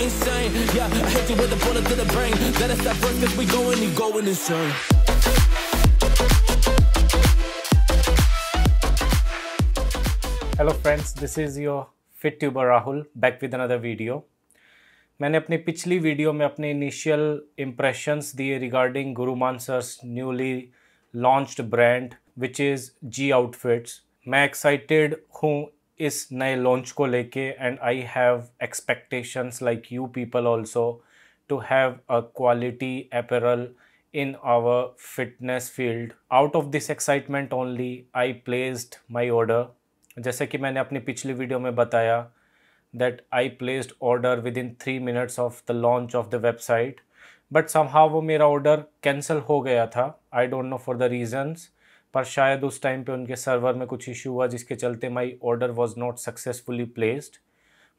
insane. Yeah, I hit you with a bullet to the brain. Let us stop first cause we going insane. Hello friends, this is your FitTuber Rahul back with another video. मैंने अपनी पिछली video में अपने initial impressions दिए regarding Guruman sir's newly launched brand which is G outfits. मैं excited हूँ इस नए लॉन्च को लेके and I have expectations like you people also to have a quality apparel in our fitness field. Out of this excitement only, I placed my order. जैसे कि मैंने अपनी पिछली वीडियो में बताया that I placed order within 3 minutes of the launch of the website. But somehow वो मेरा order cancel हो गया था. I don't know for the reasons. पर शायद उस टाइम पे उनके सर्वर में कुछ इशू हुआ जिसके चलते my order was not successfully placed.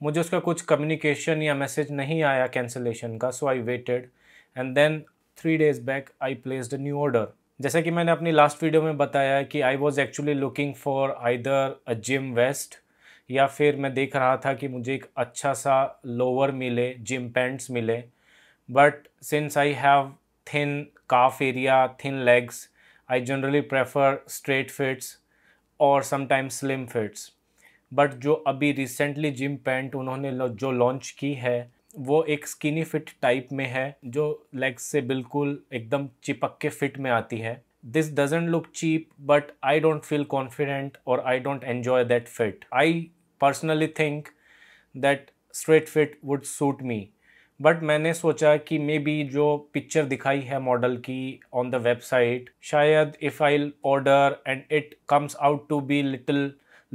मुझे उसका कुछ कम्युनिकेशन या मैसेज नहीं आया कैंसिलेशन का, so I waited and then 3 days back I placed a new order. जैसे कि मैंने अपनी लास्ट वीडियो में बताया कि I was actually looking for either a gym vest या फिर मैं देख रहा था कि मुझे एक अच्छा सा लोअर मिले, जिम पैंट्स मिले. But since I have thin calf area, thin legs, I generally prefer straight fits और समटाइम्स स्लिम फिट्स. बट जो अभी रिसेंटली जिम पैंट उन्होंने जो लॉन्च की है वो एक स्किनी फिट टाइप में है जो लेग्स से बिल्कुल एकदम चिपक के फिट में आती है. This doesn't look cheap but I don't feel confident और I don't enjoy that fit. I personally think that straight fit would suit me. But मैंने सोचा कि मे बी जो पिक्चर दिखाई है मॉडल की ऑन द वेबसाइट, शायद if I order and it comes out to be little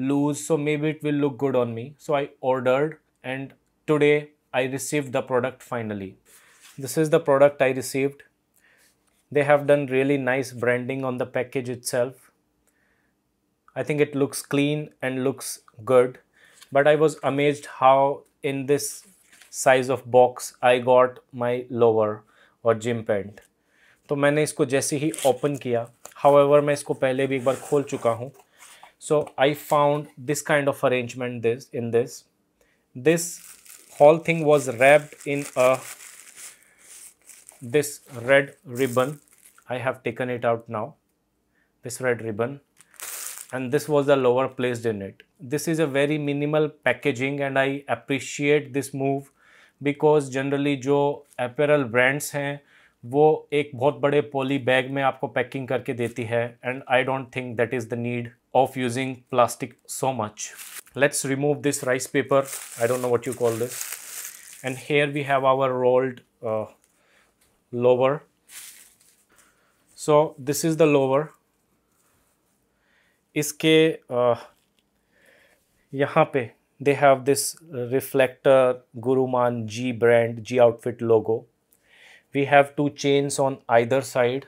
loose, so maybe it will look good on me. So I ordered and today I received the product finally. This is the product I received. They have done really nice branding on the package itself. I think it looks clean and looks good, but I was amazed how in this size of box I got my lower or gym pant. तो मैंने इसको जैसे ही open किया, however मैं इसको पहले भी एक बार खोल चुका हूँ. So I found this kind of arrangement this whole thing was wrapped in this red ribbon. I have taken it out now, this red ribbon, and this was the lower placed in it. This is a very minimal packaging and I appreciate this move because generally जो apparel brands हैं वो एक बहुत बड़े poly bag में आपको packing करके देती है and I don't think that is the need of using plastic so much. Let's remove this rice paper, I don't know what you call this, and here we have our rolled lower. So this is the lower. इसके यहाँ पे they have this reflector Guruman G brand G outfit logo. We have 2 chains on either side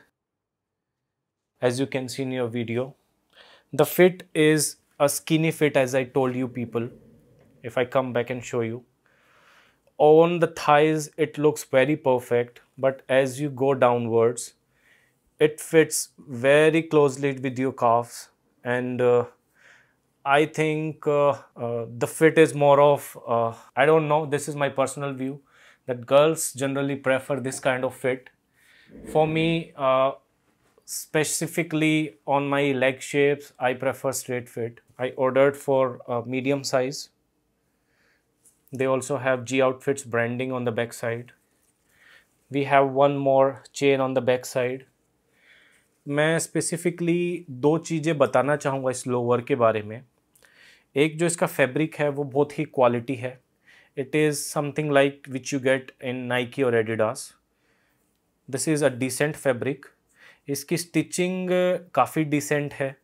as you can see in your video. The fit is a skinny fit as I told you people. If I come back and show you, on the thighs it looks very perfect, but as you go downwards it fits very closely with your calves and I think the fit is more of I don't know, this is my personal view that girls generally prefer this kind of fit. For me specifically on my leg shapes I prefer straight fit. I ordered for medium size. They also have G outfits branding on the back side. We have one more chain on the back side. मैं specifically 2 चीज़ें बताना चाहूँगा इस lower के बारे में. एक जो इसका फैब्रिक है वो बहुत ही क्वालिटी है. It is something like which you get in Nike or Adidas. This is a decent fabric. इसकी स्टिचिंग काफ़ी डिसेंट है.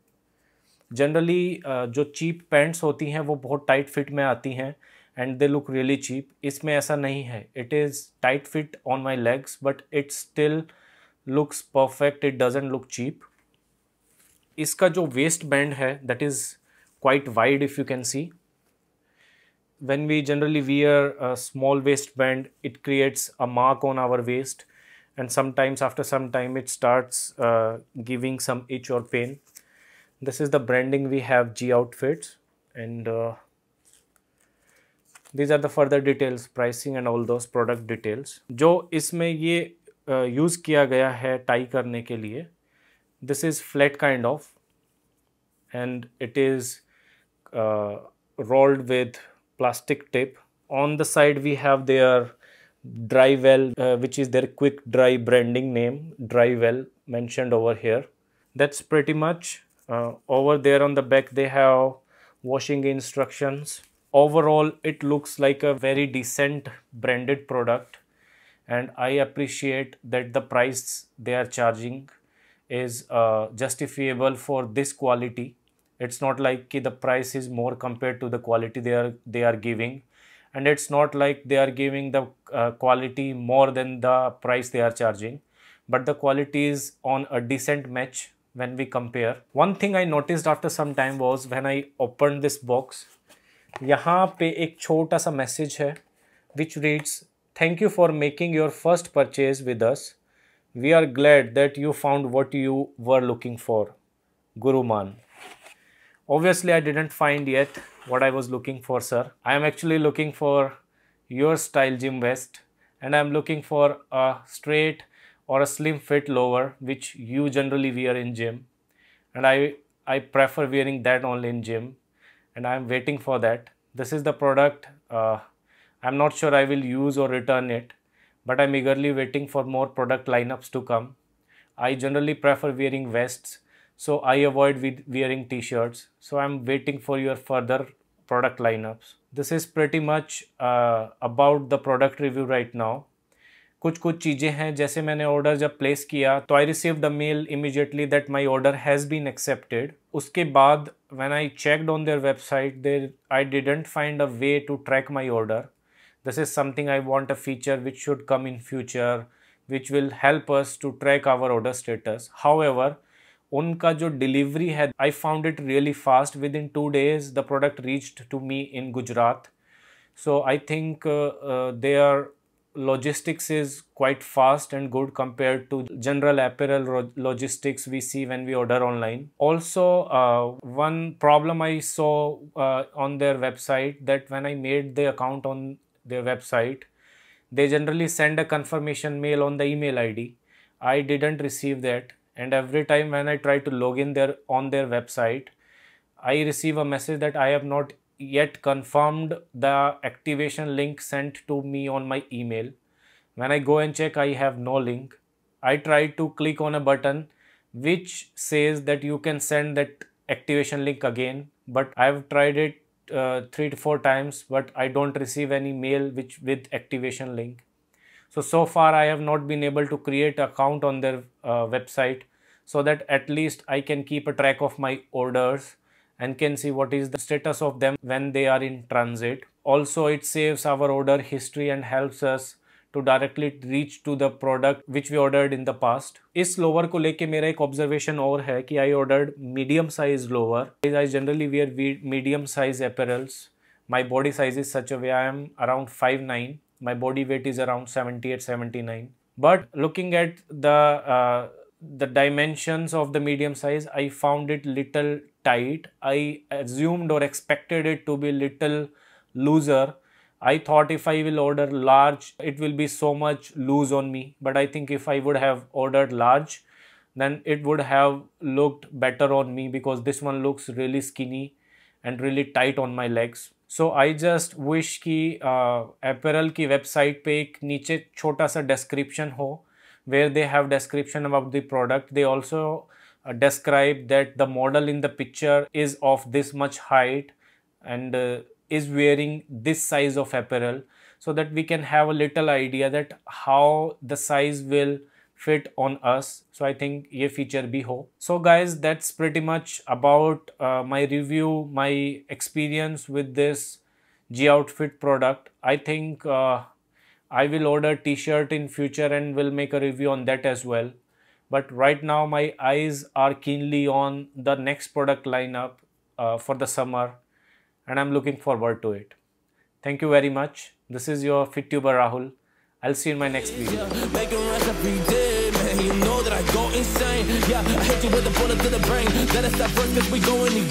जनरली जो चीप पैंट्स होती हैं वो बहुत टाइट फिट में आती हैं and they look really cheap. इसमें ऐसा नहीं है. It is tight fit on my legs but it still looks perfect. It doesn't look cheap. इसका जो वेस्ट बैंड है that is quite wide if you can see. When we generally wear a small waistband, it creates a mark on our waist and sometimes after some time it starts giving some itch or pain. This is the branding we have G outfits and These are the further details, pricing and all those product details. जो इसमें ये use किया गया है tie करने के लिए, this is flat kind of and it is rolled with plastic tip. On the side we have their dry well, which is their quick dry branding name, dry well mentioned over here. That's pretty much. Over there on the back they have washing instructions. Overall it looks like a very decent branded product, and I appreciate that the price they are charging is justifiable for this quality. It's not like the price is more compared to the quality they are giving, and it's not like they are giving the quality more than the price they are charging, but the quality is on a decent match when we compare. One thing I noticed after some time was when I opened this box, यहाँ पे एक छोटा सा message है which reads, "Thank you for making your first purchase with us. We are glad that you found what you were looking for. Guruman." Obviously, I didn't find yet what I was looking for, sir. I am actually looking for your style gym vest, and I am looking for a straight or a slim fit lower, which you generally wear in gym, and I prefer wearing that only in gym, and I am waiting for that. This is the product. I'm not sure I will use or return it, but I'm eagerly waiting for more product lineups to come. I generally prefer wearing vests, so I avoid wearing t-shirts. So I'm waiting for your further product lineups. This is pretty much about the product review right now. कुछ चीज़ें हैं, जैसे मैंने order जब place किया तो I received the mail immediately that my order has been accepted. उसके बाद when I checked on their website there I didn't find a way to track my order. This is something I want a feature which should come in future which will help us to track our order status. However उनका जो delivery है, I found it really fast. Within 2 days the product reached to me in Gujarat. So I think their logistics is quite fast and good compared to general apparel logistics we see when we order online. Also, one problem I saw on their website, that when I made the account on their website, they generally send a confirmation mail on the email ID. I didn't receive that, and every time when I try to log in there on their website, I receive a message that I have not yet confirmed the activation link sent to me on my email. When I go and check, I have no link. I try to click on a button which says that you can send that activation link again, but I have tried it 3 to 4 times, but I don't receive any mail with activation link. So far I have not been able to create an account on their website, so that at least I can keep a track of my orders and can see what is the status of them when they are in transit. Also, it saves our order history and helps us to directly reach to the product which we ordered in the past. इस lower को लेके मेरा एक observation और है कि I ordered medium size lower. I generally wear medium size apparels. My body size is such a way, I am around 5'9". My body weight is around 78-79. But looking at the dimensions of the medium size, I found it little tight. I assumed or expected it to be little looser. I thought if I will order large, it will be so much loose on me. But I think if I would have ordered large, then it would have looked better on me, because this one looks really skinny and really tight on my legs. So I just wish कि apparel की website पे एक नीचे छोटा सा description हो, where they have description about the product. They also describe that the model in the picture is of this much height and is wearing this size of apparel, so that we can have a little idea that how the size will fit on us. So I think ये feature भी हो. So guys, that's pretty much about my review, my experience with this G Outfit product. I think I will order t-shirt in future and will make a review on that as well. But right now my eyes are keenly on the next product lineup for the summer, and I'm looking forward to it. Thank you very much. This is your FitTuber Rahul. I'll see you in my next video. Making rest every day, man. You know that I go insane. Yeah, I hit you with a bullet to the brain. Let us stop first, cause we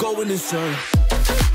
going insane.